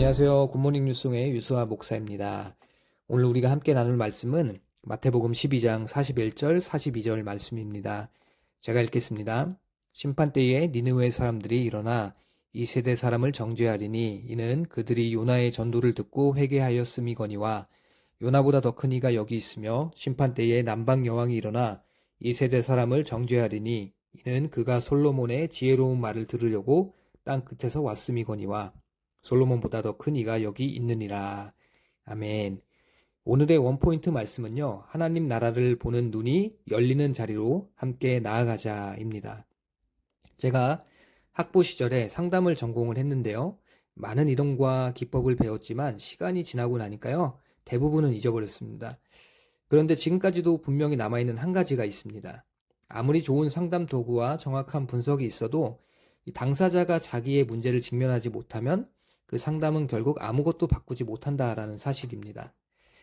안녕하세요. 굿모닝 뉴스의 유수아 목사입니다. 오늘 우리가 함께 나눌 말씀은 마태복음 12장 41절 42절 말씀입니다. 제가 읽겠습니다. 심판때에 니느웨 사람들이 일어나 이 세대 사람을 정죄하리니 이는 그들이 요나의 전도를 듣고 회개하였음이거니와 요나보다 더 큰 이가 여기 있으며 심판때에 남방 여왕이 일어나 이 세대 사람을 정죄하리니 이는 그가 솔로몬의 지혜로운 말을 들으려고 땅 끝에서 왔음이거니와 솔로몬보다 더 큰 이가 여기 있느니라. 아멘. 오늘의 원포인트 말씀은요, 하나님 나라를 보는 눈이 열리는 자리로 함께 나아가자입니다. 제가 학부 시절에 상담을 전공을 했는데요, 많은 이론과 기법을 배웠지만 시간이 지나고 나니까요, 대부분은 잊어버렸습니다. 그런데 지금까지도 분명히 남아있는 한 가지가 있습니다. 아무리 좋은 상담 도구와 정확한 분석이 있어도 당사자가 자기의 문제를 직면하지 못하면 그 상담은 결국 아무것도 바꾸지 못한다라는 사실입니다.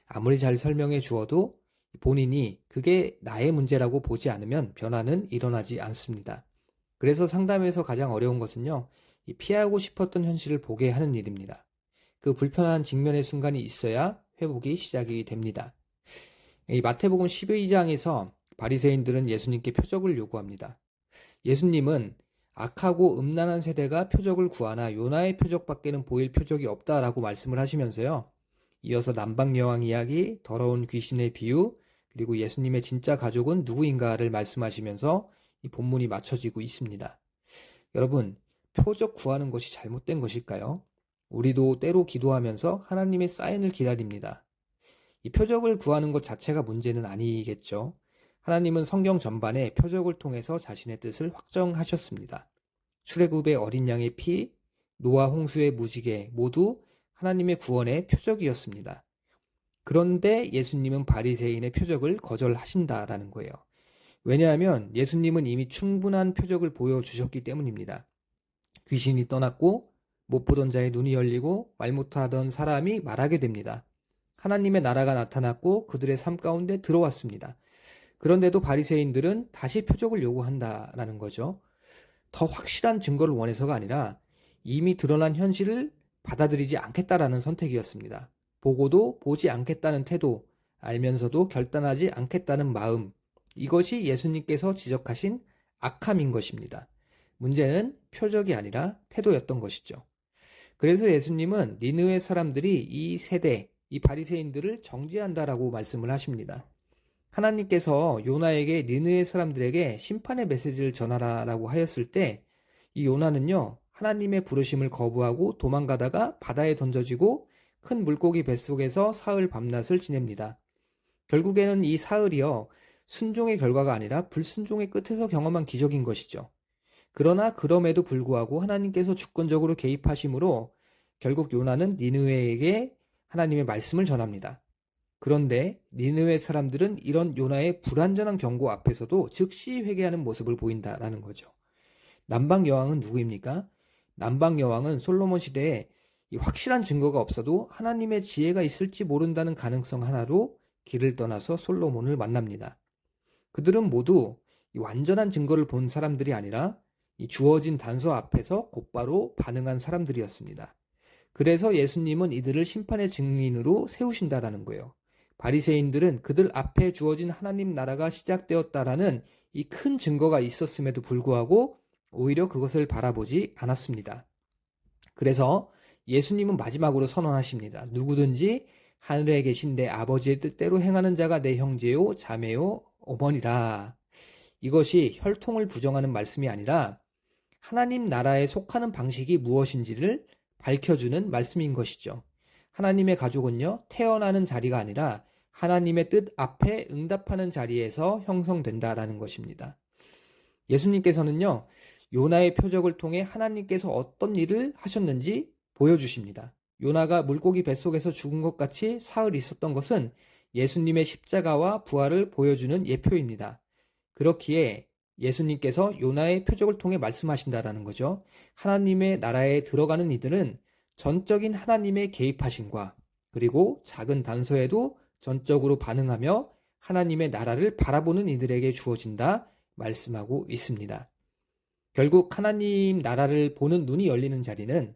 아무리 잘 설명해 주어도 본인이 그게 나의 문제라고 보지 않으면 변화는 일어나지 않습니다. 그래서 상담에서 가장 어려운 것은요, 피하고 싶었던 현실을 보게 하는 일입니다. 그 불편한 직면의 순간이 있어야 회복이 시작이 됩니다. 이 마태복음 12장에서 바리새인들은 예수님께 표적을 요구합니다. 예수님은 악하고 음란한 세대가 표적을 구하나 요나의 표적밖에는 보일 표적이 없다라고 말씀을 하시면서요. 이어서 남방 여왕 이야기, 더러운 귀신의 비유, 그리고 예수님의 진짜 가족은 누구인가를 말씀하시면서 이 본문이 맞춰지고 있습니다. 여러분, 표적 구하는 것이 잘못된 것일까요? 우리도 때로 기도하면서 하나님의 사인을 기다립니다. 이 표적을 구하는 것 자체가 문제는 아니겠죠. 하나님은 성경 전반에 표적을 통해서 자신의 뜻을 확정하셨습니다. 출애굽의 어린 양의 피, 노아 홍수의 무지개 모두 하나님의 구원의 표적이었습니다. 그런데 예수님은 바리새인의 표적을 거절하신다라는 거예요. 왜냐하면 예수님은 이미 충분한 표적을 보여주셨기 때문입니다. 귀신이 떠났고 못 보던 자의 눈이 열리고 말 못하던 사람이 말하게 됩니다. 하나님의 나라가 나타났고 그들의 삶 가운데 들어왔습니다. 그런데도 바리새인들은 다시 표적을 요구한다라는 거죠. 더 확실한 증거를 원해서가 아니라 이미 드러난 현실을 받아들이지 않겠다라는 선택이었습니다. 보고도 보지 않겠다는 태도, 알면서도 결단하지 않겠다는 마음, 이것이 예수님께서 지적하신 악함인 것입니다. 문제는 표적이 아니라 태도였던 것이죠. 그래서 예수님은 니느웨 사람들이 이 세대, 이 바리새인들을 정죄한다라고 말씀을 하십니다. 하나님께서 요나에게 니느웨 사람들에게 심판의 메시지를 전하라라고 하였을 때 이 요나는요, 하나님의 부르심을 거부하고 도망가다가 바다에 던져지고 큰 물고기 뱃속에서 사흘 밤낮을 지냅니다. 결국에는 이 사흘이요, 순종의 결과가 아니라 불순종의 끝에서 경험한 기적인 것이죠. 그러나 그럼에도 불구하고 하나님께서 주권적으로 개입하심으로 결국 요나는 니느웨에게 하나님의 말씀을 전합니다. 그런데 니느웨 사람들은 이런 요나의 불완전한 경고 앞에서도 즉시 회개하는 모습을 보인다라는 거죠. 남방 여왕은 누구입니까? 남방 여왕은 솔로몬 시대에 이 확실한 증거가 없어도 하나님의 지혜가 있을지 모른다는 가능성 하나로 길을 떠나서 솔로몬을 만납니다. 그들은 모두 이 완전한 증거를 본 사람들이 아니라 이 주어진 단서 앞에서 곧바로 반응한 사람들이었습니다. 그래서 예수님은 이들을 심판의 증인으로 세우신다라는 거예요. 바리새인들은 그들 앞에 주어진 하나님 나라가 시작되었다라는 이 큰 증거가 있었음에도 불구하고 오히려 그것을 바라보지 않았습니다. 그래서 예수님은 마지막으로 선언하십니다. 누구든지 하늘에 계신 내 아버지의 뜻대로 행하는 자가 내 형제요, 자매요, 어머니라. 이것이 혈통을 부정하는 말씀이 아니라 하나님 나라에 속하는 방식이 무엇인지를 밝혀주는 말씀인 것이죠. 하나님의 가족은요, 태어나는 자리가 아니라 하나님의 뜻 앞에 응답하는 자리에서 형성된다라는 것입니다. 예수님께서는요, 요나의 표적을 통해 하나님께서 어떤 일을 하셨는지 보여주십니다. 요나가 물고기 뱃속에서 죽은 것 같이 사흘 있었던 것은 예수님의 십자가와 부활을 보여주는 예표입니다. 그렇기에 예수님께서 요나의 표적을 통해 말씀하신다라는 거죠. 하나님의 나라에 들어가는 이들은 전적인 하나님의 개입하심과 그리고 작은 단서에도 전적으로 반응하며 하나님의 나라를 바라보는 이들에게 주어진다 말씀하고 있습니다. 결국 하나님 나라를 보는 눈이 열리는 자리는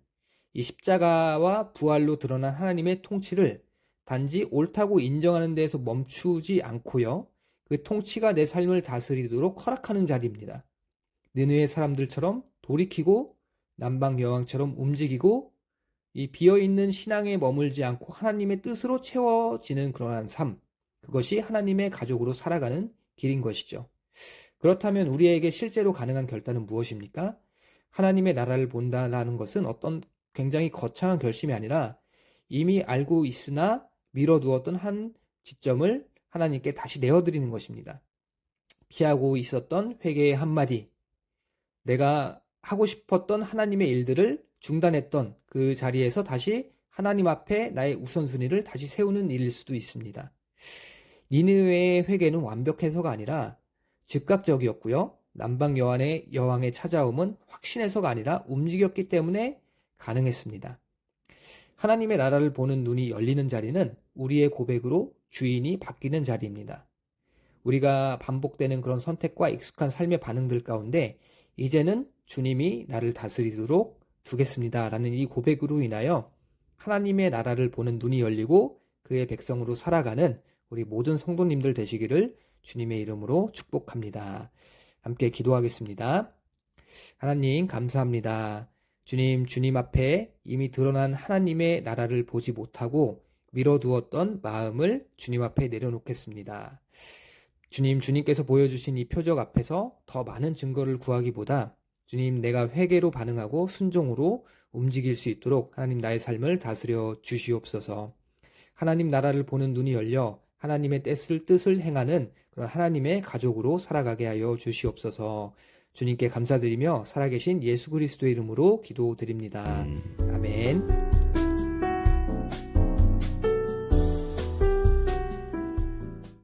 이 십자가와 부활로 드러난 하나님의 통치를 단지 옳다고 인정하는 데에서 멈추지 않고요. 그 통치가 내 삶을 다스리도록 허락하는 자리입니다. 느느웨 사람들처럼 돌이키고 남방 여왕처럼 움직이고 이 비어있는 신앙에 머물지 않고 하나님의 뜻으로 채워지는 그러한 삶, 그것이 하나님의 가족으로 살아가는 길인 것이죠. 그렇다면 우리에게 실제로 가능한 결단은 무엇입니까? 하나님의 나라를 본다라는 것은 어떤 굉장히 거창한 결심이 아니라 이미 알고 있으나 미뤄두었던 한 지점을 하나님께 다시 내어드리는 것입니다. 피하고 있었던 회개의 한마디, 내가 하고 싶었던 하나님의 일들을 중단했던 그 자리에서 다시 하나님 앞에 나의 우선순위를 다시 세우는 일일 수도 있습니다. 니느웨의 회개는 완벽해서가 아니라 즉각적이었고요. 남방 여왕의 찾아옴은 확신해서가 아니라 움직였기 때문에 가능했습니다. 하나님의 나라를 보는 눈이 열리는 자리는 우리의 고백으로 주인이 바뀌는 자리입니다. 우리가 반복되는 그런 선택과 익숙한 삶의 반응들 가운데 이제는 주님이 나를 다스리도록 두겠습니다 라는 이 고백으로 인하여 하나님의 나라를 보는 눈이 열리고 그의 백성으로 살아가는 우리 모든 성도님들 되시기를 주님의 이름으로 축복합니다. 함께 기도하겠습니다. 하나님 감사합니다. 주님 앞에 이미 드러난 하나님의 나라를 보지 못하고 미뤄두었던 마음을 주님 앞에 내려놓겠습니다. 주님께서 보여주신 이 표적 앞에서 더 많은 증거를 구하기보다 주님, 내가 회개로 반응하고 순종으로 움직일 수 있도록 하나님 나의 삶을 다스려 주시옵소서. 하나님 나라를 보는 눈이 열려 하나님의 뜻을 행하는 그런 하나님의 가족으로 살아가게 하여 주시옵소서. 주님께 감사드리며 살아계신 예수 그리스도의 이름으로 기도드립니다. 아멘.